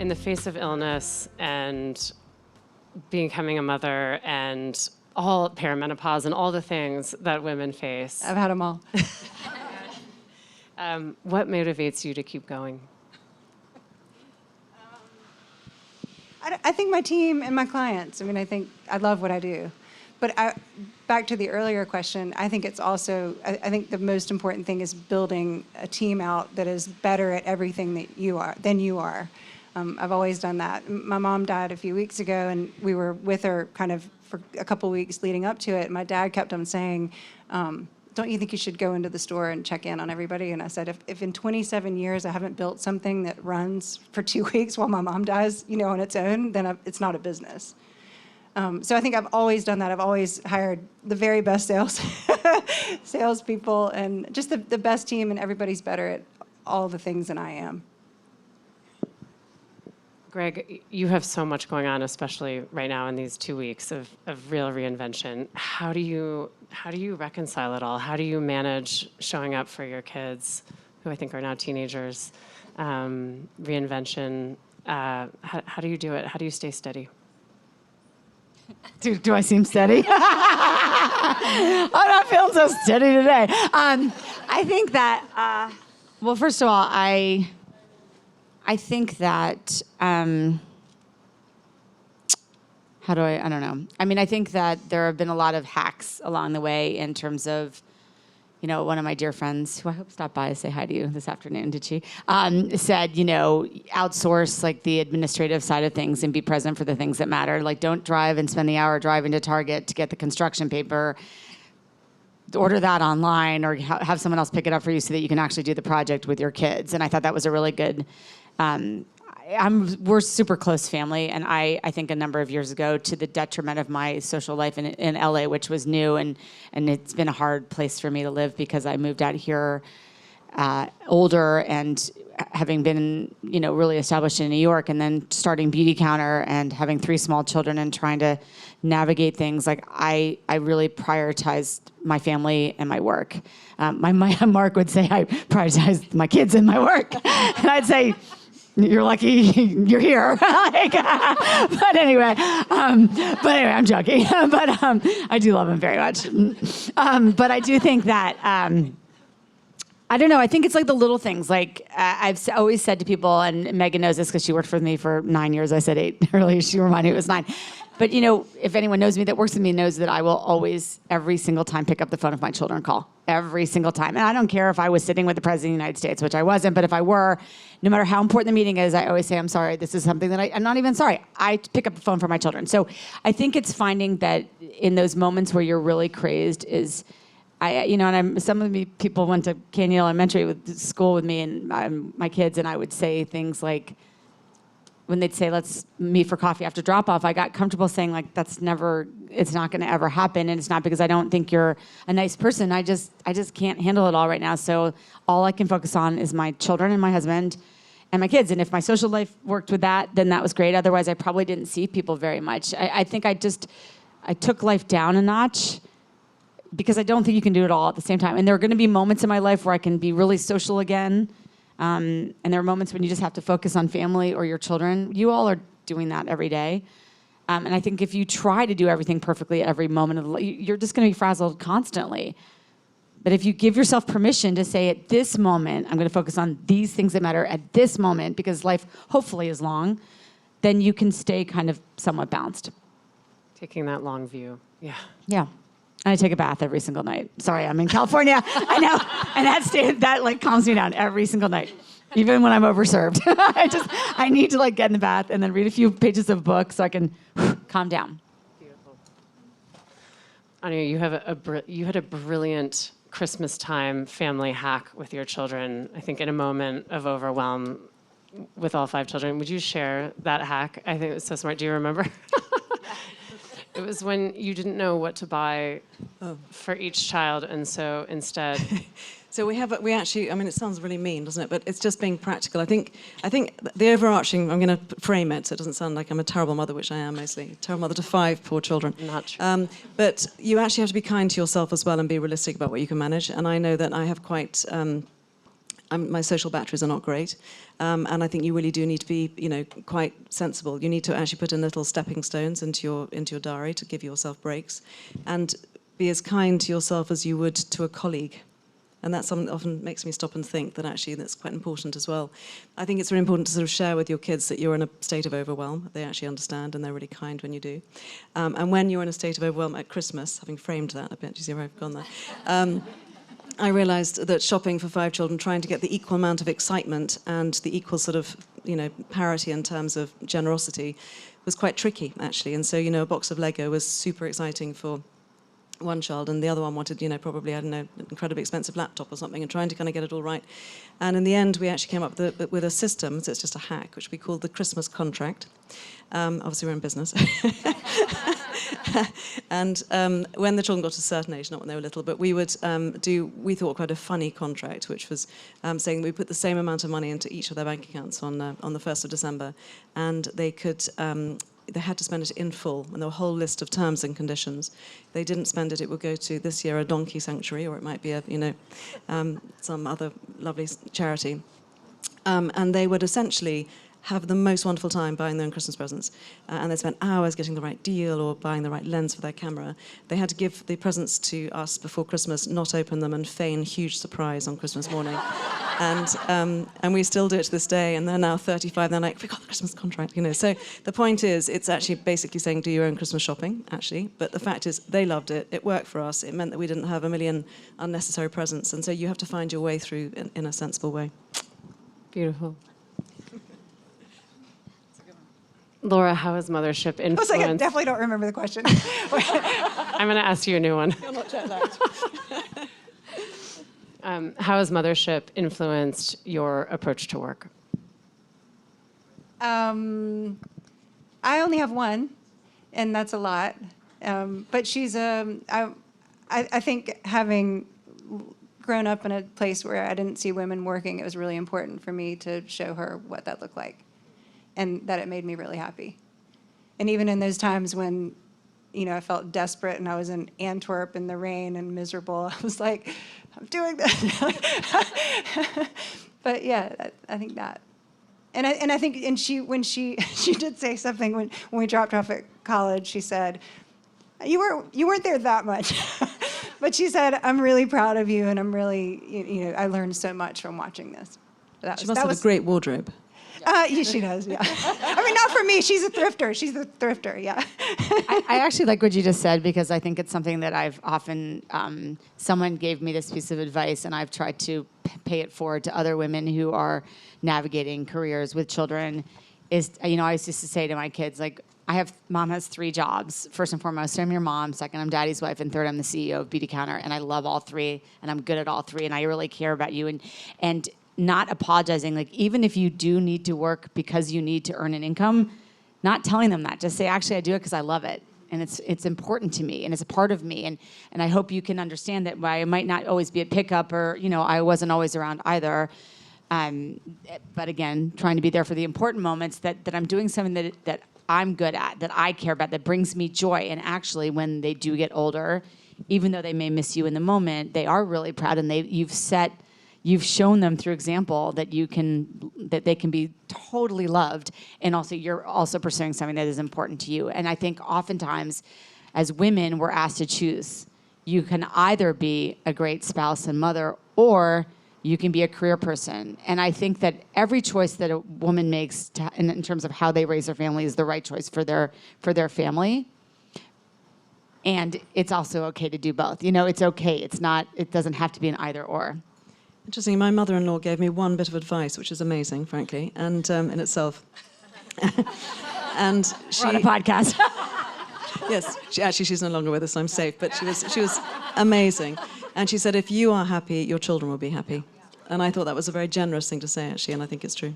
in the face of illness and becoming a mother and all perimenopause and all the things that women face. I've had them all. What motivates you to keep going? I think my team and my clients. I mean, I think I love what I do. But back to the earlier question, I think it's also, I think the most important thing is building a team out that is better at everything than you are. I've always done that. My mom died a few weeks ago, and we were with her kind of for a couple weeks leading up to it. My dad kept on saying, don't you think you should go into the store and check in on everybody? And I said, if in 27 years I haven't built something that runs for 2 weeks while my mom dies, on its own, then it's not a business. So I think I've always done that. I've always hired the very best salespeople, and just the best team, and everybody's better at all the things than I am. Greg, you have so much going on, especially right now in these 2 weeks of real reinvention. How do you reconcile it all? How do you manage showing up for your kids, who I think are now teenagers, reinvention? How do you do it? How do you stay steady? Do I seem steady? I'm not feeling so steady today. I think that, well, first of all, I think that, I don't know. I mean, I think that there have been a lot of hacks along the way in terms of, one of my dear friends, who I hope stopped by to say hi to you this afternoon, did she? Said, outsource like the administrative side of things and be present for the things that matter. Like, don't drive and spend the hour driving to Target to get the construction paper. Order that online, or have someone else pick it up for you so that you can actually do the project with your kids. And I thought that was a really good, we're super close family, and I think a number of years ago, to the detriment of my social life in LA, which was new, and it's been a hard place for me to live because I moved out here older and having been, really established in New York, and then starting Beauty Counter and having 3 small children and trying to navigate things. Like, I really prioritized my family and my work. My Mark would say I prioritized my kids and my work. And I'd say, you're lucky you're here. But anyway, I'm joking. But I do love him very much. But I do think that, I don't know, I think it's like the little things. Like, I've always said to people, and Megan knows this because she worked with me for 9 years. I said 8 earlier. She reminded me it was 9. But, if anyone knows me that works with me knows that I will always, every single time, pick up the phone if my children call. Every single time. And I don't care if I was sitting with the President of the United States, which I wasn't, but if I were, no matter how important the meeting is, I always say, I'm sorry, this is something that I'm not even sorry. I pick up the phone for my children. So I think it's finding that in those moments where you're really crazed is, some of me people went to Canyon Elementary school with me and my kids, and I would say things like, when they'd say, let's meet for coffee after drop-off, I got comfortable saying, like, it's not going to ever happen, and it's not because I don't think you're a nice person. I just can't handle it all right now, so all I can focus on is my children and my husband and my kids, and if my social life worked with that, then that was great. Otherwise, I probably didn't see people very much. I think I took life down a notch, because I don't think you can do it all at the same time. And there are going to be moments in my life where I can be really social again. And there are moments when you just have to focus on family or your children. You all are doing that every day. And I think if you try to do everything perfectly at every moment of the life, you're just going to be frazzled constantly. But if you give yourself permission to say, at this moment, I'm going to focus on these things that matter at this moment, because life hopefully is long, then you can stay kind of somewhat balanced. Taking that long view. Yeah. Yeah. And I take a bath every single night. Sorry, I'm in California. I know. And that calms me down every single night, even when I'm overserved. I need to get in the bath and then read a few pages of books so I can calm down. Beautiful. Anya, you had a brilliant Christmas time family hack with your children, I think in a moment of overwhelm with all 5 children. Would you share that hack? I think it was so smart. Do you remember? It was when you didn't know what to buy for each child, and so instead... So we actually, I mean, it sounds really mean, doesn't it? But it's just being practical. I think the overarching, I'm going to frame it so it doesn't sound like I'm a terrible mother, which I am mostly. A terrible mother to 5 poor children. Not true. But you actually have to be kind to yourself as well and be realistic about what you can manage. And I know that I have quite my social batteries are not great, and I think you really do need to be, quite sensible. You need to actually put in little stepping stones into your diary to give yourself breaks, and be as kind to yourself as you would to a colleague. And that's something that often makes me stop and think that actually that's quite important as well. I think it's really important to sort of share with your kids that you're in a state of overwhelm. They actually understand, and they're really kind when you do. And when you're in a state of overwhelm at Christmas, having framed that a bit, do you see where I've gone there? I realised that shopping for 5 children, trying to get the equal amount of excitement and the equal sort of, parity in terms of generosity was quite tricky, actually. And so, a box of Lego was super exciting for one child, and the other one wanted, probably, I don't know, an incredibly expensive laptop or something, and trying to kind of get it all right. And in the end, we actually came up with a system, so it's just a hack, which we called the Christmas contract. Obviously, we're in business. And when the children got to a certain age, not when they were little, but we would we thought, quite a funny contract, which was saying we put the same amount of money into each of their bank accounts on the 1st of December, and they could... they had to spend it in full, and there were a whole list of terms and conditions. If they didn't spend it, it would go to, this year, a donkey sanctuary, or it might be some other lovely charity. And they would essentially have the most wonderful time buying their own Christmas presents. And they spent hours getting the right deal or buying the right lens for their camera. They had to give the presents to us before Christmas, not open them, and feign huge surprise on Christmas morning. And we still do it to this day, and they're now 35, they're like, we got the Christmas contract, So the point is, it's actually basically saying do your own Christmas shopping, actually. But the fact is, they loved it, it worked for us, it meant that we didn't have a million unnecessary presents, and so you have to find your way through in a sensible way. Beautiful. Laura, how has mothership I was like, I influenced... definitely don't remember the question. I'm going to ask you a new one. You're not jet lagged. How has mothership influenced your approach to work? I only have one, and that's a lot. But she's I think having grown up in a place where I didn't see women working, it was really important for me to show her what that looked like, and that it made me really happy. And even in those times when, I felt desperate and I was in Antwerp in the rain and miserable, I was like, I'm doing this. But yeah, I think that. And I think, when she did say something when we dropped off at college, she said, you weren't there that much. But she said, I'm really proud of you, and I'm really, I learned so much from watching this. She must have a great wardrobe. Yeah, she does, yeah. I mean, not for me. She's a thrifter. She's a thrifter, yeah. I actually like what you just said, because I think it's something that I've often, someone gave me this piece of advice, and I've tried to pay it forward to other women who are navigating careers with children, is, I used to say to my kids, like, Mom has 3 jobs. First and foremost, I'm your mom. Second, I'm daddy's wife. And third, I'm the CEO of Beauty Counter. And I love all 3, and I'm good at all 3, and I really care about you. And not apologizing, like, even if you do need to work because you need to earn an income, not telling them that. Just say, actually, I do it because I love it. And it's important to me, and it's a part of me. And I hope you can understand that while I might not always be at pickup, or, I wasn't always around either. But again, trying to be there for the important moments, that I'm doing something that I'm good at, that I care about, that brings me joy. And actually, when they do get older, even though they may miss you in the moment, they are really proud, and you've shown them through example that they can be totally loved, and also you're also pursuing something that is important to you. And I think oftentimes, as women, we're asked to choose. You can either be a great spouse and mother, or you can be a career person. And I think that every choice that a woman makes in terms of how they raise their family is the right choice for their family. And it's also okay to do both. It's okay. It doesn't have to be an either or. Interesting. My mother-in-law gave me one bit of advice, which is amazing, frankly, and in itself. And We're on a podcast. Yes, she's no longer with us, so I'm safe. But she was amazing, and she said, "If you are happy, your children will be happy." And I thought that was a very generous thing to say, actually, and I think it's true.